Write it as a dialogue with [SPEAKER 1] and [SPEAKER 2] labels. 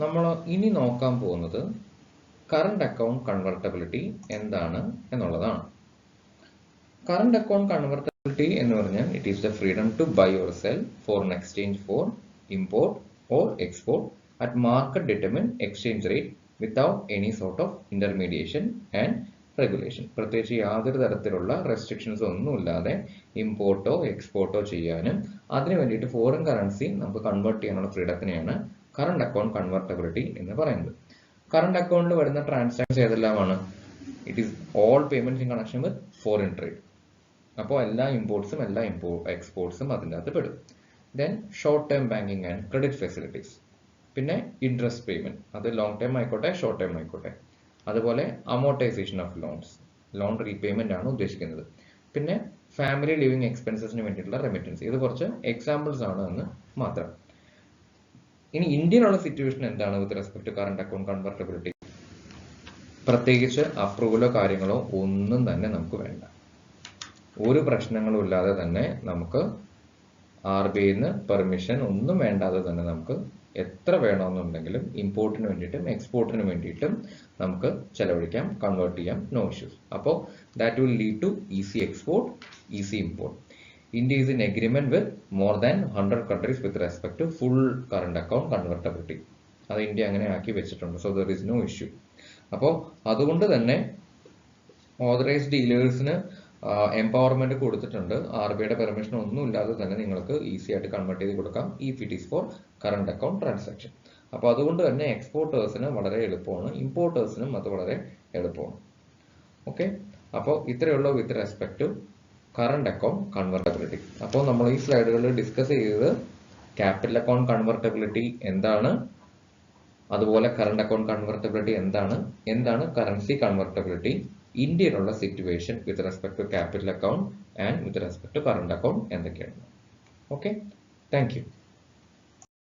[SPEAKER 1] നമ്മൾ ഇനി നോക്കാൻ പോകുന്നത് കറണ്ട് അക്കൗണ്ട് കൺവെർട്ടബിലിറ്റി എന്താണ് എന്നുള്ളതാണ്. കറണ്ട് അക്കൗണ്ട് കൺവെർട്ടബിലിറ്റി എന്ന് പറഞ്ഞാൽ it is the freedom to buy or sell foreign exchange for import or export at market determine exchange rate without any sort of intermediation and regulation. പ്രത്യേകിച്ച് യാതൊരു തരത്തിലുള്ള restrictions ഒന്നുമില്ലാതെ ഇമ്പോർട്ടോ എക്സ്പോർട്ടോ ചെയ്യാനും അതിന് വേണ്ടിയിട്ട് ഫോറിൻ കറൻസി നമുക്ക് കൺവേർട്ട് ചെയ്യാനുള്ള ഫ്രീഡത്തിനെയാണ് കറണ്ട് അക്കൗണ്ട് കൺവെർട്ടബിലിറ്റി എന്ന് പറയുന്നത്. കറണ്ട് അക്കൗണ്ടിൽ വരുന്ന ട്രാൻസാക്ഷൻസ് ഏതെല്ലാമാണ്? It is all payments in connection with foreign trade. അപ്പോൾ എല്ലാ ഇമ്പോർട്ട്സും എല്ലാ എക്സ്പോർട്ട്സും അതിൻ്റെ അകത്ത് പെടും. Then short term banking and credit facilities. പിന്നെ ഇൻട്രസ്റ്റ് പേയ്മെന്റ്, അത് ലോങ് ടേം ആയിക്കോട്ടെ ഷോർട്ട് ടേം ആയിക്കോട്ടെ. അതുപോലെ amortisation of loans, loan repayment ആണ് ഉദ്ദേശിക്കുന്നത്. പിന്നെ ഫാമിലി ലിവിംഗ് എക്സ്പെൻസസിന് വേണ്ടിയിട്ടുള്ള റെമിറ്റൻസ്. ഇത് കുറച്ച് എക്സാമ്പിൾസ് ആണ് എന്ന് മാത്രം. ഇനി ഇന്ത്യയിലുള്ള സിറ്റുവേഷൻ എന്താണ് with respect to current account convertibility? പ്രത്യേകിച്ച് അപ്രൂവലോ കാര്യങ്ങളോ ഒന്നും തന്നെ നമുക്ക് വേണ്ട. ഒരു പ്രശ്നങ്ങളും ഇല്ലാതെ തന്നെ നമുക്ക് RBIന്ന് പെർമിഷൻ ഒന്നും വേണ്ടാതെ തന്നെ നമുക്ക് എത്ര വേണമെന്നുണ്ടെങ്കിലും ഇമ്പോർട്ടിന് വേണ്ടിയിട്ടും എക്സ്പോർട്ടിന് വേണ്ടിയിട്ടും നമുക്ക് ചെലവഴിക്കാം, കൺവേർട്ട് ചെയ്യാം, നോ ഇഷ്യൂസ്. അപ്പോൾ that will lead to easy export, easy import. India is in agreement with more than 100 countries with respect to full current account convertibility. അത് ഇന്ത്യ അങ്ങനെ ആക്കി വെച്ചിട്ടുണ്ട്. So there is no issue. അപ്പോൾ അതുകൊണ്ട് തന്നെ authorised ഡീലേഴ്സിന് empowerment കൊടുത്തിട്ടുണ്ട്. RBIയുടെ permission ഒന്നും ഇല്ലാതെ തന്നെ നിങ്ങൾക്ക് ഈസി ആയിട്ട് കൺവേർട്ട് ചെയ്ത് കൊടുക്കാം if it is for current account transaction. അപ്പോൾ അതുകൊണ്ട് തന്നെ എക്സ്പോർട്ടേഴ്സിന് വളരെ എളുപ്പമാണ്, ഇമ്പോർട്ടേഴ്സിനും അത് വളരെ എളുപ്പമാണ്. ഓക്കെ, അപ്പോൾ ഇത്രയുള്ള with respect to current account convertibility. അപ്പോൾ നമ്മൾ ഈ സ്ലൈഡുകളിൽ ഡിസ്കസ് ചെയ്തത് ക്യാപിറ്റൽ അക്കൗണ്ട് കൺവെർട്ടബിലിറ്റി എന്താണ്, അതുപോലെ കറണ്ട് അക്കൗണ്ട് കൺവെർട്ടബിലിറ്റി എന്താണ് കറൻസി കൺവെർട്ടബിലിറ്റി, ഇന്ത്യയിലുള്ള situation with respect to capital account and with respect to current account എന്തൊക്കെയാണ്. Okay, thank U.